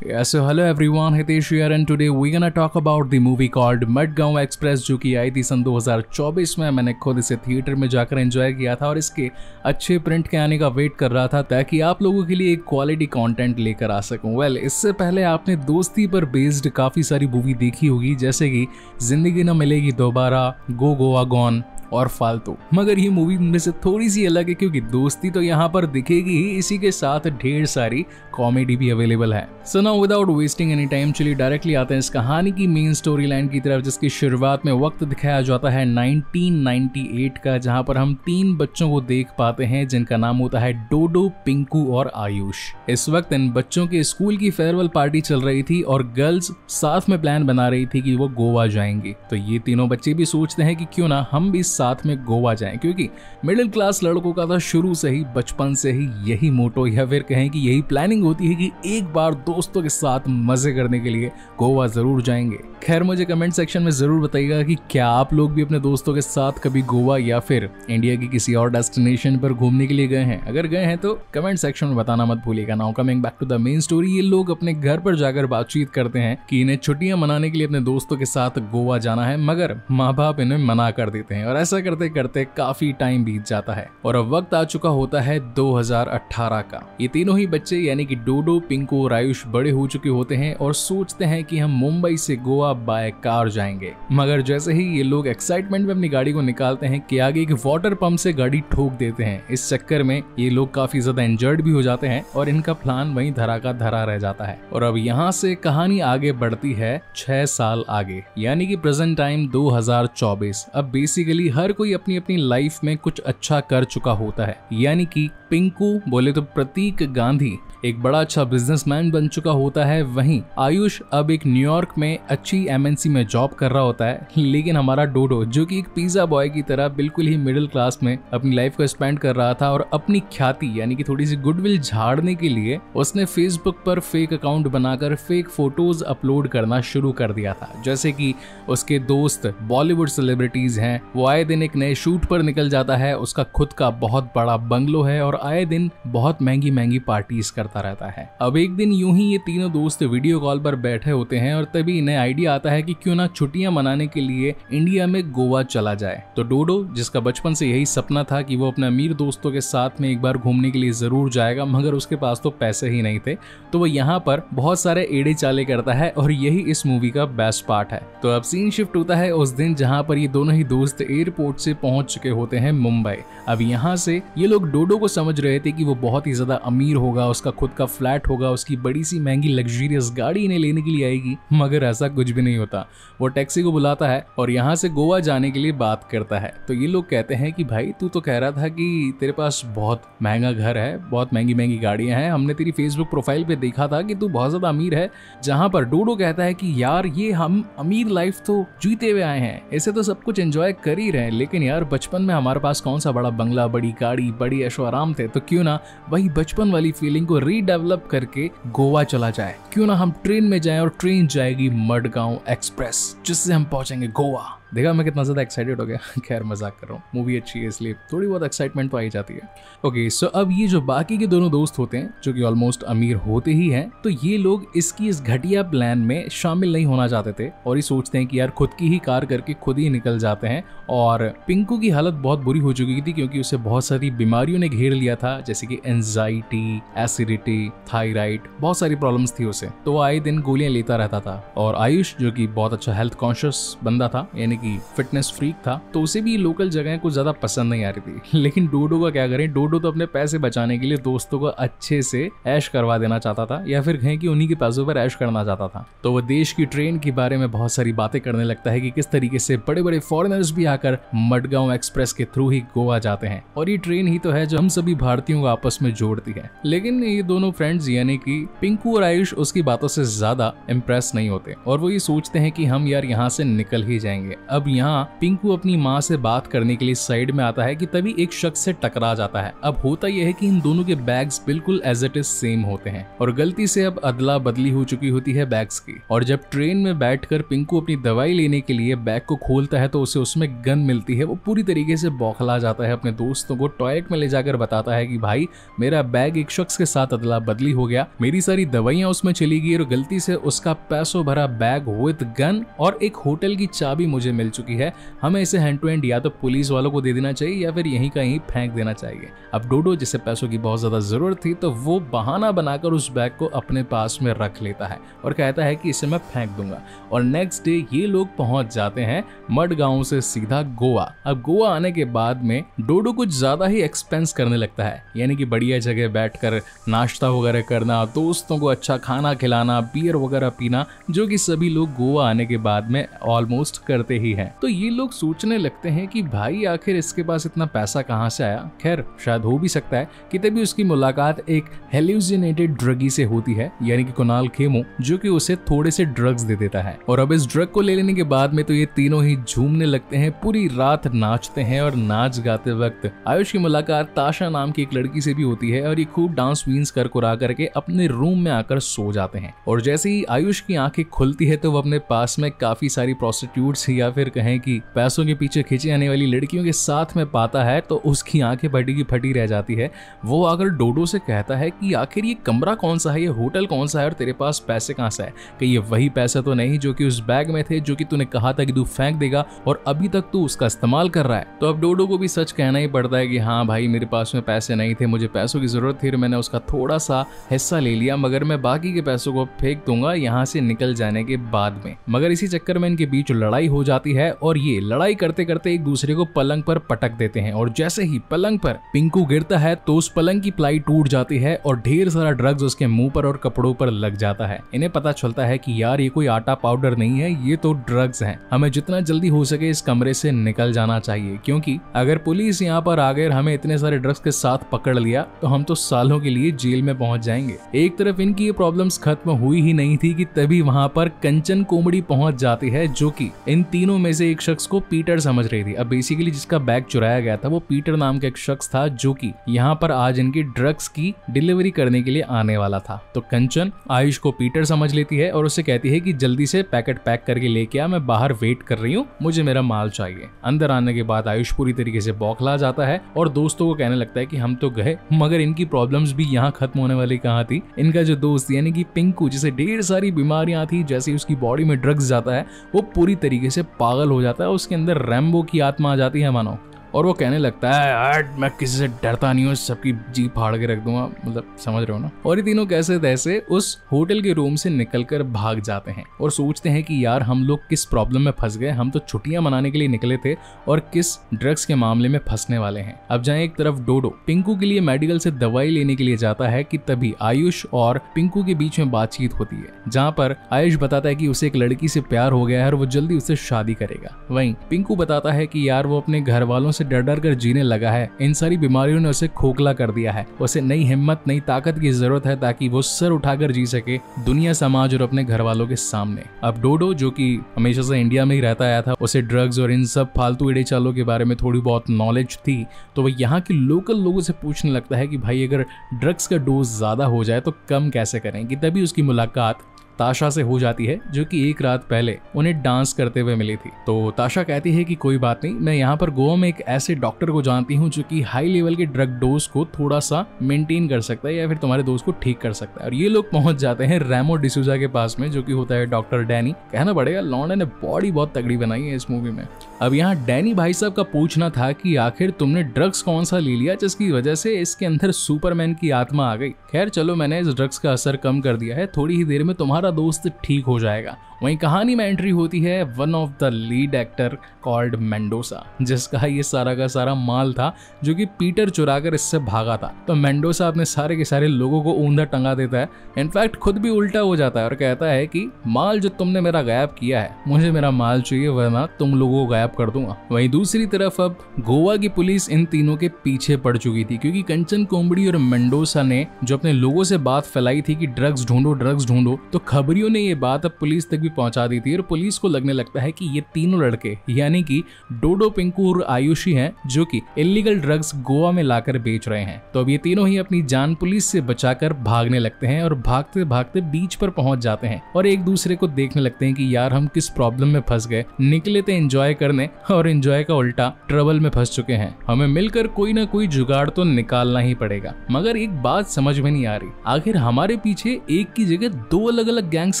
Yeah, so hello everyone, Hitesh here and today we're gonna talk about the movie called Madgaon express जो कि आई थी सन 2024 में। मैंने खुद इसे थिएटर में जाकर एंजॉय किया था और इसके अच्छे प्रिंट के आने का वेट कर रहा था ताकि आप लोगों के लिए एक क्वालिटी कंटेंट लेकर आ सकूं। वेल, इससे पहले आपने दोस्ती पर बेस्ड काफ़ी सारी मूवी देखी होगी जैसे कि जिंदगी न मिलेगी दोबारा, गो गोवा गॉन और फालतू, मगर ये मूवी में से थोड़ी सी अलग है क्योंकि दोस्ती तो यहाँ पर दिखेगी ही, इसी के साथ ढेर सारी कॉमेडी भी अवेलेबल है। So now without wasting any time चलिए डायरेक्टली आते हैं इस कहानी की मेन स्टोरी लाइन की तरफ, जिसकी शुरुआत में वक्त दिखाया जाता है 1998 का, जहाँ पर हम 3 बच्चों को देख पाते हैं जिनका नाम होता है डोडो, पिंकू और आयुष। इस वक्त इन बच्चों के स्कूल की फेयरवेल पार्टी चल रही थी और गर्ल्स साथ में प्लान बना रही थी कि वो गोवा जाएंगी। तो ये तीनों बच्चे भी सोचते हैं कि क्यों ना हम भी साथ में गोवा जाएं, क्योंकि मिडिल क्लास लड़कों का तो शुरू से ही, बचपन से ही यही मोटो या फिर कहें कि यही प्लानिंग होती है कि एक बार दोस्तों के साथ मजे करने के लिए गोवा जरूर जाएंगे। खैर, मुझे कमेंट सेक्शन में जरूर बताइएगा कि क्या आप लोग भी अपने दोस्तों के साथ कभी गोवा या फिर इंडिया की किसी और डेस्टिनेशन पर घूमने के लिए गए हैं। अगर गए हैं तो कमेंट सेक्शन में बताना मत भूलिएगा। Now coming back to the main story, ये लोग अपने घर पर जाकर बातचीत करते हैं कि इन्हें छुट्टियां मनाने के लिए अपने दोस्तों के साथ गोवा जाना है, मगर माँ बाप इन्हें मना कर देते हैं और ऐसा करते करते काफी टाइम बीत जाता है और अब वक्त आ चुका होता है 2018 का। ये तीनों ही बच्चे यानी कि डोडो, पिंकू और आयुष बड़े हो चुके होते हैं और सोचते हैं कि हम मुंबई से गोवा बाय कार जाएंगे, मगर जैसे ही ये लोग एक्साइटमेंट में अपनी गाड़ी को निकालते हैं कि आगे एक वाटर पंप से गाड़ी ठोक देते हैं। इस चक्कर में ये लोग काफी ज्यादा इंजर्ड भी हो जाते हैं और इनका प्लान वहीं धरा का धरा रह जाता है। और अब यहाँ से कहानी आगे बढ़ती है 6 साल आगे, यानी कि प्रेजेंट टाइम 2024। अब बेसिकली हर कोई अपनी अपनी लाइफ में कुछ अच्छा कर चुका होता है, यानी कि पिंकू बोले तो प्रतीक गांधी एक बड़ा अच्छा बिजनेसमैन बन चुका होता है, वहीं आयुष अब एक न्यूयॉर्क में अच्छी एमएनसी में जॉब कर रहा होता है। लेकिन हमारा डोडो जो कि एक पिज्जा बॉय की तरह बिल्कुल ही मिडिल क्लास में अपनी लाइफ को स्पेंड कर रहा था और अपनी ख्याति यानी कि थोड़ी सी गुडविल झाड़ने के लिए उसने फेसबुक पर फेक अकाउंट बनाकर फेक फोटोज अपलोड करना शुरू कर दिया था। जैसे कि उसके दोस्त बॉलीवुड सेलिब्रिटीज हैं, वो आए दिन एक नए शूट पर निकल जाता है, उसका खुद का बहुत बड़ा बंगलो है और आए दिन बहुत महंगी महंगी पार्टीज करता रहता है। अब एक दिन यूं ही ये तीनों दोस्त वीडियो कॉल पर बैठे होते हैं और तभी इन्हें आइडिया आता है कि क्यों ना छुट्टियां मनाने के लिए इंडिया में गोवा चला जाए। तो डोडो, जिसका बचपन से यही सपना था कि वो अपने अमीर दोस्तों के साथ में एक बार घूमने के लिए जरूर जाएगा, मगर उसके पास तो पैसे ही नहीं थे, तो वो यहाँ पर बहुत सारे एड़े चाले करता है और यही इस मूवी का बेस्ट पार्ट है। तो अब सीन शिफ्ट होता है उस दिन जहाँ पर ये दोनों ही दोस्त एयरपोर्ट से पहुंच चुके होते हैं मुंबई। अब यहाँ से ये लोग डोडो को समझ रहे थे कि वो बहुत ही ज्यादा अमीर होगा, उसका खुद का फ्लैट होगा, उसकी बड़ी सी महंगी लग्जरियस गाड़ी इन्हें लेने के लिए आएगी, मगर ऐसा कुछ भी नहीं होता। वो टैक्सी को बुलाता है और यहाँ से गोवा जाने के लिए बात करता है। तो ये लोग कहते हैं कि भाई तू तो कह रहा था कि तेरे पास बहुत महंगा घर है, बहुत महंगी महंगी गाड़ियां हैं, हमने तेरी फेसबुक प्रोफाइल पे देखा था कि तू बहुत ज्यादा अमीर है। जहां पर डोडो कहता है कि यार ये हम अमीर लाइफ तो जीते हुए आए हैं, ऐसे तो सब कुछ एंजॉय कर ही रहे हैं, लेकिन यार बचपन में हमारे पास कौन सा बड़ा बंगला, बड़ी गाड़ी, बड़ी ऐशो आराम थे, तो क्यों ना वही बचपन वाली फीलिंग को रीडेवलप करके गोवा चला जाए। क्यों ना हम ट्रेन में जाएं और ट्रेन जाएगी मडगांव एक्सप्रेस, जिससे हम पहुंचेंगे गोवा। देखा मैं कितना ज्यादा एक्साइटेड हो गया। खैर मजाक कर रहा हूँ, मूवी अच्छी है इसलिए थोड़ी बहुत एक्साइटमेंट तो आई जाती है। ओके, सो अब ये जो बाकी के दोनों दोस्त होते हैं जो कि ऑलमोस्ट अमीर होते ही हैं, तो ये लोग इसकी इस घटिया प्लान में शामिल नहीं होना चाहते थे और ये सोचते हैं कि यार खुद की ही कार करके खुद ही निकल जाते हैं। और पिंकू की हालत बहुत बुरी हो चुकी थी क्योंकि उसे बहुत सारी बीमारियों ने घेर लिया था, जैसे कि एंजाइटी, एसिडिटी, थायराइड, बहुत सारी प्रॉब्लम्स थी उसे, तो वो आए दिन गोलियां लेता रहता था। और आयुष जो कि बहुत अच्छा हेल्थ कॉन्शियस बंदा था, यानी कि फिटनेस फ्रीक था, तो उसे भी लोकल जगह कुछ ज्यादा पसंद नहीं आ रही थी। लेकिन डोडो का क्या करें, डोडो तो अपने पैसे बचाने के लिए दोस्तों को अच्छे से ऐश करवा देना चाहता था, या फिर कहें कि उन्हीं के पैसों पर ऐश करना चाहता था। तो वो देश की ट्रेन के बारे में बहुत सारी बातें करने लगता है कि किस तरीके से बड़े बड़े फॉरेनर्स भी आकर मडगांव एक्सप्रेस के थ्रू ही गोवा जाते हैं और ये ट्रेन ही तो है जो हम सभी भारतीयों को आपस में जोड़ती है। लेकिन ये दोनों फ्रेंड्स यानी कि पिंकू और आयुष उसकी बातों से ज्यादा इम्प्रेस नहीं होते और वो ये सोचते हैं कि हम यार यहाँ से निकल ही जाएंगे। अब यहाँ पिंकू अपनी माँ से बात करने के लिए साइड में आता है कि तभी एक शख्स से टकरा जाता है। अब होता यह है कि इन दोनों के बैग्स बिल्कुल एज इट इज सेम होते हैं और गलती से अब अदला बदली हो चुकी होती है बैग्स की। और जब ट्रेन में बैठकर पिंकू अपनी दवाई लेने के लिए बैग को खोलता है तो उसे उसमें गन मिलती है। वो पूरी तरीके से बौखला जाता है, अपने दोस्तों को टॉयलेट में ले जाकर बताता है कि भाई मेरा बैग एक शख्स के साथ अदला बदली हो गया, मेरी सारी दवाइयां उसमें चली गई और गलती से उसका पैसों भरा बैग विद गन और एक होटल की चाबी मुझे मिल चुकी है। हमें इसे हैंड टू हैंड या तो पुलिस वालों को दे देना चाहिए या फिर यहीं कहीं फेंक देना चाहिए। अब डोडो जिसे पैसों की बहुत ज्यादा जरूरत थी तो वो बहाना बनाकर उस बैग को अपने पास में रख लेता है और कहता है कि इसे मैं फेंक दूंगा। और नेक्स्ट डे ये लोग पहुंच जाते हैं मडगांव से सीधा गोवा। अब गोवा आने के बाद में डोडो कुछ ज्यादा ही एक्सपेंस करने लगता है, यानी कि बढ़िया जगह बैठकर नाश्ता वगैरह करना, दोस्तों को अच्छा खाना खिलाना, बियर वगैरह पीना, जो कि सभी लोग गोवा आने के बाद में ऑलमोस्ट करते ही हैं। तो ये लोग सोचने लगते हैं कि भाई आखिर इसके पास इतना पैसा कहाँ से आया। खैर शायद हो भी सकता है कि तभी उसकी मुलाकात एक हेल्यूसिनेटेड ड्रगी से होती है, यानी कि कुणाल खेमू, जो कि उसे थोड़े से ड्रग्स दे देता है। और अब इस ड्रग को ले लेने के बाद में तो ये तीनों ही झूमने लगते हैं, पूरी रात नाचते हैं और नाच गाते वक्त आयुष की मुलाकात ताशा नाम की एक लड़की से भी होती है और ये खूब डांस वींस कर कुरा करके अपने रूम में आकर सो जाते हैं। और जैसे ही आयुष की आंखें खुलती है तो वो अपने पास में काफी सारी प्रोस्टिट्यूट्स या फिर कहें कि पैसों के पीछे खींची आने वाली लड़कियों के साथ में पाता है तो उसकी आंखें फटी की फटी रह जाती है। वो आकर डोडो से कहता है कि आखिर ये कमरा कौन सा है, ये होटल कौन सा है और तेरे पास पैसे कहां से है, कि ये वही पैसे तो नहीं जो कि उस बैग में थे, जो कि तूने कहा था कि तू फेंक देगा और अभी तक तू उसका इस्तेमाल कर रहा है। तो अब डोडो को भी सच कहना ही पड़ता है कि हाँ भाई मेरे पास में पैसे नहीं थे, मुझे पैसों की जरूरत थी, मैंने उसका थोड़ा सा हिस्सा ले लिया, मगर मैं बाकी के पैसों को फेंक दूंगा यहाँ से निकल जाने के बाद में। मगर इसी चक्कर में इनके बीच लड़ाई हो जाती है और ये लड़ाई करते करते एक दूसरे को पलंग पर पटक देते हैं। और जैसे ही पलंग पर पिंकू गिरता है तो उस पलंग की प्लाई टूट जाती है और ढेर सारा ड्रग्स उसके मुंह पर और कपड़ों पर लग जाता है। इन्हें पता चलता है कि यार ये कोई आटा पाउडर नहीं है, ये तो ड्रग्स हैं, हमें जितना जल्दी हो सके इस कमरे से निकल जाना चाहिए, क्योंकि अगर पुलिस यहाँ पर आ गए और हमें इतने सारे ड्रग्स के साथ पकड़ लिया तो हम तो सालों के लिए जेल में पहुंच जाएंगे। एक तरफ इनकी ये प्रॉब्लम्स खत्म हुई ही नहीं थी कि तभी वहां पर कंचन कोमड़ी पहुंच जाती है, जो कि इन तीनों में से एक शख्स को पीटर समझ रही थी। अब बेसिकली जिसका बैग चुराया गया था वो पीटर नाम का एक शख्स था, जो कि यहाँ पर आज इनकी ड्रग्स की डिलीवरी करने के लिए आने वाला था। तो कंचन आयुष को पीटर समझ लेती है और उससे कहती है कि जल्दी से पैकेट पैक करके लेके आ, मैं बाहर वेट कर रही हूँ, मुझे मेरा माल चाहिए। अंदर आने के बाद आयुष पूरी तरीके से बौखला जाता है और दोस्तों को कहने लगता है कि हम तो गए, मगर इनकी प्रॉब्लम्स भी यहाँ खत्म होने वाली कहाँ थी। इनका जो दोस्त यानी कि पिंकू, जिसे ढेर सारी बीमारियां थी, जैसे उसकी बॉडी में ड्रग्स जाता है वो पूरी तरीके से पागल हो जाता है, उसके अंदर रैम्बो की आत्मा आ जाती है मानो, और वो कहने लगता है यार मैं किसी से डरता नहीं हूँ, सबकी जीप फाड़ के रख दूंगा, मतलब समझ रहे हो ना। और ये तीनों कैसे तैसे उस होटल के रूम से निकलकर भाग जाते हैं और सोचते हैं कि यार हम लोग किस प्रॉब्लम में फंस गए, हम तो छुट्टियां मनाने के लिए निकले थे और किस ड्रग्स के मामले में फंसने वाले हैं। अब जहाँ एक तरफ डोडो पिंकू के लिए मेडिकल से दवाई लेने के लिए जाता है कि तभी आयुष और पिंकू के बीच में बातचीत होती है, जहाँ पर आयुष बताता है कि उसे एक लड़की से प्यार हो गया है और वो जल्दी उससे शादी करेगा। वहीं पिंकू बताता है कि यार वो अपने घर वालों से डर डर कर जीने लगा है, इन सारी बीमारियों ने उसे खोखला कर दिया है, उसे नई हिम्मत नई ताकत की जरूरत है ताकि वो सर उठाकर जी सके दुनिया, समाज और अपने घर वालों के सामने। अब डोडो जो कि हमेशा से इंडिया में ही रहता आया था, उसे ड्रग्स और इन सब फालतू इड़े चालों के बारे में थोड़ी बहुत नॉलेज थी, तो वह यहाँ के लोकल लोगों से पूछने लगता है कि भाई अगर ड्रग्स का डोज ज्यादा हो जाए तो कम कैसे करें। कि तभी उसकी मुलाकात ताशा से हो जाती है, जो कि एक रात पहले उन्हें डांस करते हुए मिली थी। तो ताशा कहती है कि कोई बात नहीं, मैं यहाँ पर गोवा में एक ऐसे डॉक्टर को जानती हूँ जो कि हाई लेवल के ड्रग डोज को थोड़ा सा मेंटेन कर सकता है या फिर तुम्हारे दोस्त को ठीक कर सकता है। और ये लोग पहुंच जाते हैं रैमो डिसूजा के पास में, जो कि होता है डॉक्टर डैनी। कहना पड़ेगा लॉन्डे ने बॉडी बहुत तगड़ी बनाई है इस मूवी में। अब यहाँ डैनी भाई साहब का पूछना था कि आखिर तुमने ड्रग्स कौन सा ले लिया जिसकी वजह से इसके अंदर सुपरमैन की आत्मा आ गई। खैर चलो मैंने इस ड्रग्स का असर कम कर दिया है, थोड़ी ही देर में तुम्हारा दोस्त ठीक हो जाएगा। वहीं कहानी में एंट्री होती है one of the lead actor called Mendoza, जिसका ये सारा का सारा माल था जो कि पीटर चुराकर इससे भागा था। तो मेंडोसा अपने सारे के सारे लोगों को ऊंधा टंगा देता है, इनफैक्ट खुद भी उल्टा हो जाता है और कहता है कि माल जो तुमने मेरा गायब किया है, मुझे मेरा माल चाहिए वरना तुम लोगों को गायब कर दूंगा। वहीं दूसरी तरफ अब गोवा की पुलिस इन तीनों के पीछे पड़ चुकी थी, क्योंकि कंचन कोमड़ी और मेंडोसा ने जो अपने लोगों से बात फैलाई थी कि ड्रग्स ढूंढो, तो खबरियों ने ये बात अब पुलिस तक भी पहुंचा दी थी और पुलिस को लगने लगता है कि ये तीनों लड़के यानी कि डोडो, पिंकू और आयुषी हैं जो कि इलीगल ड्रग्स गोवा में लाकर बेच रहे हैं। तो अब ये तीनों ही अपनी जान पुलिस से बचाकर भागने लगते हैं और भागते भागते बीच पर पहुंच जाते हैं और एक दूसरे को देखने लगते हैं कि यार हम किस प्रॉब्लम में फंस गए, निकले थे एंजॉय करने और एंजॉय का उल्टा ट्रबल में फंस चुके हैं, हमें मिलकर कोई ना कोई जुगाड़ तो निकालना ही पड़ेगा। मगर एक बात समझ में नहीं आ रही, आखिर हमारे पीछे एक की जगह दो अलग अलग गैंग्स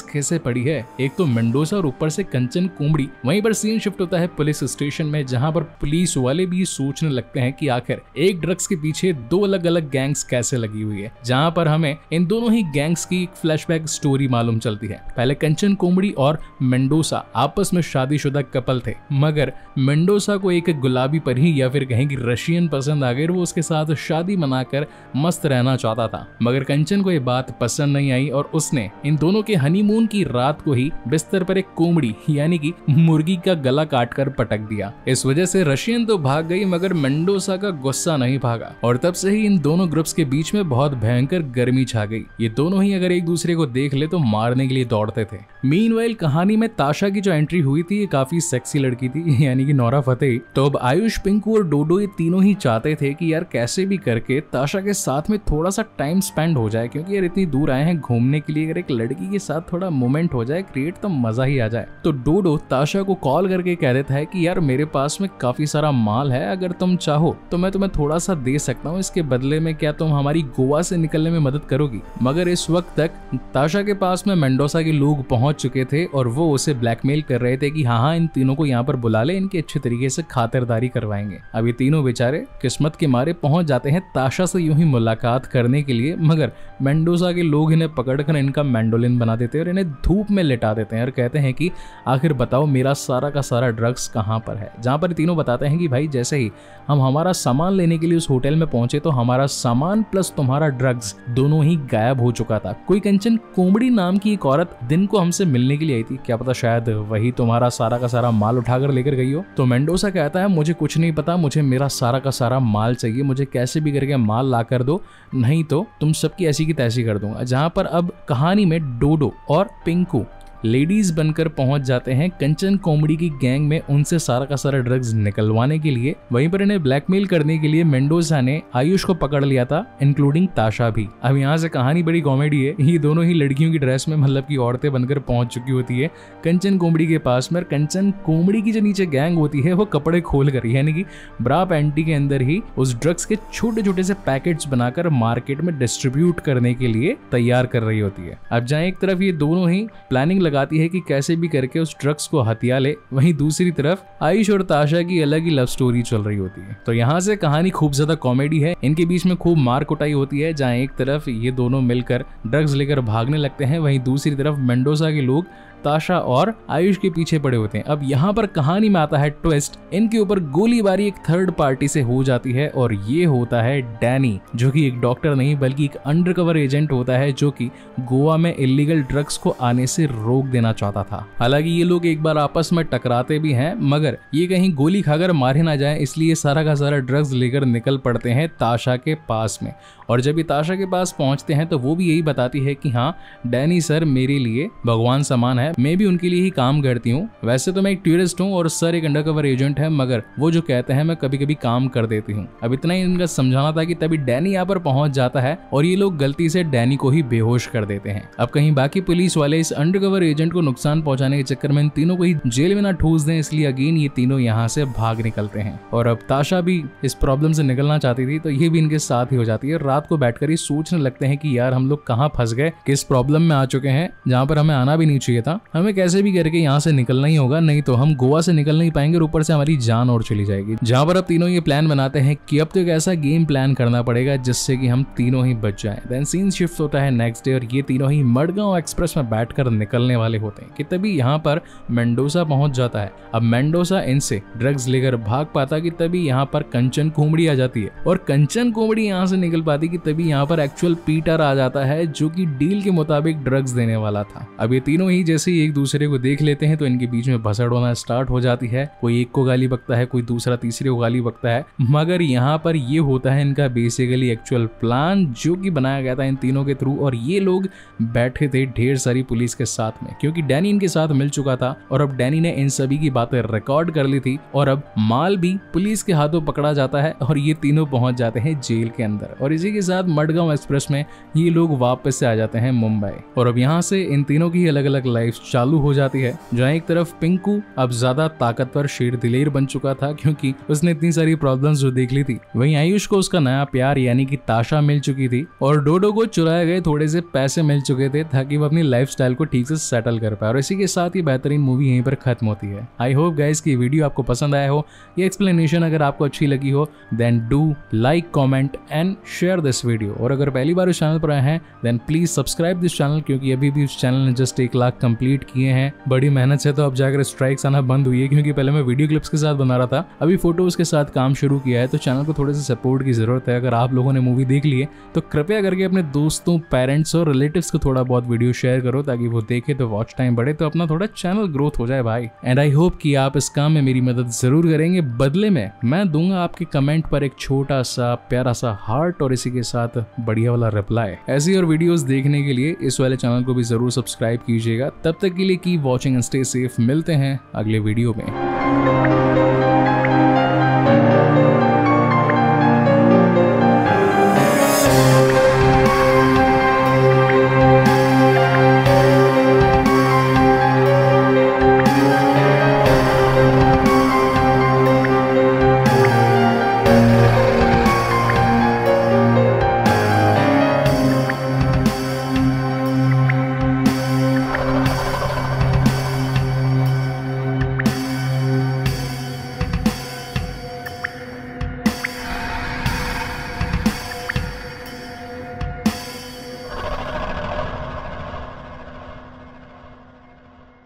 कैसे पड़ी है? एक तो मेंडोसा और ऊपर से कंचन कोमड़ी। वहीं पर सीन शिफ्ट होता है पुलिस स्टेशन में, जहां पर पुलिस वाले भी सोचने लगते हैं कि आखिर एक ड्रग्स के पीछे दो अलग अलग गैंग्स कैसे लगी हुई है, जहां पर हमें इन दोनों ही गैंग्स की एक फ्लैशबैक स्टोरी मालूम चलती है। पहले कंचन कोमड़ी और मेंडोसा आपस में शादीशुदा कपल थे, मगर मेंडोसा को एक गुलाबी परी या फिर कहें कि रशियन पसंद आ गई, वो उसके साथ शादी मनाकर मस्त रहना चाहता था। मगर कंचन को ये बात पसंद नहीं आई और उसने इन दोनों के हनीमून की रात को ही बिस्तर पर एक कोमड़ी यानी कि मुर्गी का गला काटकर पटक दिया। इस वजह से रशियन तो भाग गई मगर मेंडोसा का गुस्सा नहीं भागा और तब से ही इन दोनों ग्रुप्स के बीच में बहुत भयंकर गर्मी छा गई। ये दोनों ही अगर एक दूसरे को देख ले तो मारने के लिए दौड़ते थे। मीनवाइल कहानी में ताशा की जो एंट्री हुई थी ये काफी सेक्सी लड़की थी यानी कि नोरा फतेही। तो अब आयुष, पिंकू और डोडो ये तीनों ही चाहते थे कि यार कैसे भी करके ताशा के साथ में थोड़ा सा टाइम स्पेंड हो जाए, क्योंकि यार इतनी दूर आए हैं घूमने के लिए, अगर एक लड़की के साथ थोड़ा मोमेंट हो जाए क्रिएट तो मजा ही आ जाए। तो डोडो ताशा को कॉल करके कह देता है कि यार मेरे पास में काफी सारा माल है, अगर तुम चाहो तो मैं तुम्हें थोड़ा सा दे सकता हूँ, इसके बदले में क्या तुम हमारी गोवा से निकलने में मदद करोगी? मगर इस वक्त तक ताशा के पास में मेंडोसा के लोग पहुंच चुके थे और वो उसे ब्लैकमेल कर रहे थे कि हाँ इन तीनों को यहाँ पर बुला ले, इनकी अच्छे तरीके से खातिरदारी करवाएंगे। अब ये तीनों बेचारे किस्मत के मारे पहुंच जाते हैं ताशा से यूं ही मुलाकात करने के लिए, मगर मेंडोसा के लोग इन्हें पकड़कर इनका मैंडोलिन बना देते हैं और इन्हें धूप में लिटा देते हैं और कहते हैं कि आखिर बताओ मेरा सारा का सारा ड्रग्स कहाँ पर है। जहाँ पर तीनों बताते हैं कि भाई जैसे ही हम हमारा सामान लेने के लिए उस होटल में पहुंचे तो हमारा सामान प्लस तुम्हारा ड्रग्स दोनों ही गायब हो चुका था। कोई कंचन कोमड़ी नाम की एक औरत दिन को हमसे मिलने के लिए आई थी, क्या पता शायद वही तुम्हारा सारा का सारा माल उठाकर लेकर गई हो। तो मेंडोसा कहता है मुझे कुछ नहीं पता, मुझे मेरा सारा का सारा माल चाहिए, मुझे कैसे भी करके माल ला कर दो, नहीं तो तुम सबकी ऐसी की तैसी कर दूंगा। जहां पर अब कहानी में डोडो और पिंकू लेडीज बनकर पहुंच जाते हैं कंचन कोमड़ी की गैंग में उनसे सारा का सारा ड्रग्स निकलवाने के लिए। वहीं पर इन्हें ब्लैकमेल करने के लिए मेंडोसा ने आयुष को पकड़ लिया था, इंक्लूडिंग ताशा भी। अब यहाँ से कहानी बड़ी कॉमेडी है, ये दोनों ही लड़कियों की ड्रेस में मतलब की औरतें बनकर पहुंच चुकी होती है कंचन कोमड़ी के पास में। कंचन कोमड़ी की जो नीचे गैंग होती है वो कपड़े खोल कर यानी कि ब्रा पैंटी के अंदर ही उस ड्रग्स के छोटे छोटे से पैकेट्स बनाकर मार्केट में डिस्ट्रीब्यूट करने के लिए तैयार कर रही होती है। अब जहाँ एक तरफ ये दोनों ही प्लानिंग लगाती है कि कैसे भी करके उस ड्रग्स को हथिया ले, वहीं दूसरी तरफ आयुष और ताशा की अलग ही लव स्टोरी चल रही होती है। तो यहाँ से कहानी खूब ज्यादा कॉमेडी है, इनके बीच में खूब मार कुटाई होती है। जहाँ एक तरफ ये दोनों मिलकर ड्रग्स लेकर भागने लगते हैं, वहीं दूसरी तरफ मेंडोसा के लोग ताशा और आयुष के पीछे पड़े होते हैं। अब यहाँ पर कहानी में आता है ट्विस्ट, इनके ऊपर गोलीबारी एक थर्ड पार्टी से हो जाती है और ये होता है डैनी, जो कि एक डॉक्टर नहीं बल्कि एक अंडरकवर एजेंट होता है जो कि गोवा में इलीगल ड्रग्स को आने से रोक देना चाहता था। हालांकि ये लोग एक बार आपस में टकराते भी हैं, मगर ये कहीं गोली खाकर मारे ना जाए इसलिए सारा का सारा ड्रग्स लेकर निकल पड़ते हैं ताशा के पास में। और जब ये ताशा के पास पहुंचते हैं तो वो भी यही बताती है कि हाँ डैनी सर मेरे लिए भगवान समान है, मैं भी उनके लिए ही काम करती हूँ। वैसे तो मैं एक टूरिस्ट हूँ और सर एक अंडरकवर एजेंट है, मगर वो जो कहते हैं मैं कभी कभी काम कर देती हूँ। अब इतना ही इनका समझाना था कि तभी डैनी यहाँ पर पहुंच जाता है और ये लोग गलती से डैनी को ही बेहोश कर देते हैं। अब कहीं बाकी पुलिस वाले इस अंडरकवर एजेंट को नुकसान पहुंचाने के चक्कर में इन तीनों को ही जेल में ना ठूस दें, इसलिए अगेन ये तीनों यहाँ से भाग निकलते हैं। और अब ताशा भी इस प्रॉब्लम से निकलना चाहती थी तो ये भी इनके साथ ही हो जाती है। रात को बैठकर ही सोचने लगते हैं कि यार हम लोग कहाँ फंस गए, किस प्रॉब्लम में आ चुके हैं जहाँ पर हमें आना भी नहीं चाहिए था, हमें कैसे भी करके यहाँ से निकलना ही होगा, नहीं तो हम गोवा से निकल नहीं पाएंगे और ऊपर से हमारी जान और चली जाएगी। जहाँ पर अब तीनों ये प्लान बनाते हैं कि अब तो एक ऐसा गेम प्लान करना पड़ेगा जिससे कि हम तीनों ही बच जाएं। देन सीन शिफ्ट होता है नेक्स्ट डे और ये तीनों ही मडगांव एक्सप्रेस में बैठकर निकलने वाले होते हैं कि तभी यहाँ पर मेंडोसा पहुंच जाता है। अब मेंडोसा इनसे ड्रग्स लेकर भाग पाता कि तभी यहाँ पर कंचन कोमड़ी आ जाती है और कंचन कोमड़ी यहाँ से निकल पाती कि तभी यहाँ पर एक्चुअल पीटर आ जाता है जो कि डील के मुताबिक ड्रग्स देने वाला था। अब ये तीनों ही जैसे ही एक दूसरे को देख लेते हैं तो इनके बीच में भसड़ होना स्टार्ट हो जाती है। कोई एक को गाली बकता है, कोई दूसरा तीसरे को गाली बकता है, मगर यहाँ पर ये होता है इनका बेसिकली एक्चुअल प्लान जो कि बनाया गया था इन तीनों के थ्रू। और ये लोग बैठे थे ढेर सारी पुलिस के साथ में, क्योंकि डैनी इनके साथ मिल चुका था और अब डैनी ने इन सभी की बातें रिकॉर्ड कर ली थी। और अब माल भी पुलिस के हाथों पकड़ा जाता है और ये तीनों पहुंच जाते हैं जेल के अंदर। और इसी के साथ मडगांव एक्सप्रेस में ये लोग वापस से आ जाते हैं मुंबई। और अब यहाँ से इन तीनों की अलग अलग लाइफ चालू हो जाती है, जहाँ एक तरफ पिंकू अब ज्यादा ताकतवर शेर दिलेर बन चुका था क्योंकि उसने इतनी सारी प्रॉब्लम्स जो देख ली थी। वहीं आयुष को उसका नया प्यार यानी कि ताशा मिल चुकी थी और डोडो को चुराए गए थोड़े से पैसे मिल चुके थे ताकि वो अपनी लाइफस्टाइल को ठीक से सेटल कर पाए। और इसी के साथ ही बेहतरीन मूवी यहीं पर खत्म होती है। आई होप गाइस की वीडियो आपको पसंद आया हो। ये एक्सप्लेनेशन अगर आपको अच्छी लगी हो then do like, comment and share this video. और अगर पहली बार इस चैनल पर आए हैं then please subscribe this channel, क्योंकि अभी भी इस चैनल ने जस्ट 1 लाख कंप्लीट किए हैं। बड़ी मेहनत से तो अब जाकर स्ट्राइक्स आना बंद हुई है, क्योंकि पहले मैं वीडियो क्लिप्स के साथ बना रहा था, अभी फोटोज के साथ काम शुरू किया है। तो चैनल को थोड़े से सपोर्ट की जरूरत है। अगर आप लोगों ने मूवी देख ली है तो कृपया करके अपने दोस्तों, पेरेंट्स और रिलेटिव्स को थोड़ा बहुत वीडियो शेयर करो ताकि वो देखे तो वॉच टाइम बढ़े, तो अपना थोड़ा चैनल ग्रोथ हो जाए भाई। एंड आई होप कि आप इस काम में मेरी मदद जरूर करेंगे। बदले में मैं दूंगा आपके कमेंट पर एक छोटा सा प्यारा सा हार्ट और इसी के साथ बढ़िया वाला रिप्लाई। ऐसी और वीडियोस देखने के लिए इस वाले चैनल को भी जरूर सब्सक्राइब कीजिएगा। तब तक के लिए keep watching and stay safe. मिलते हैं अगले वीडियो में।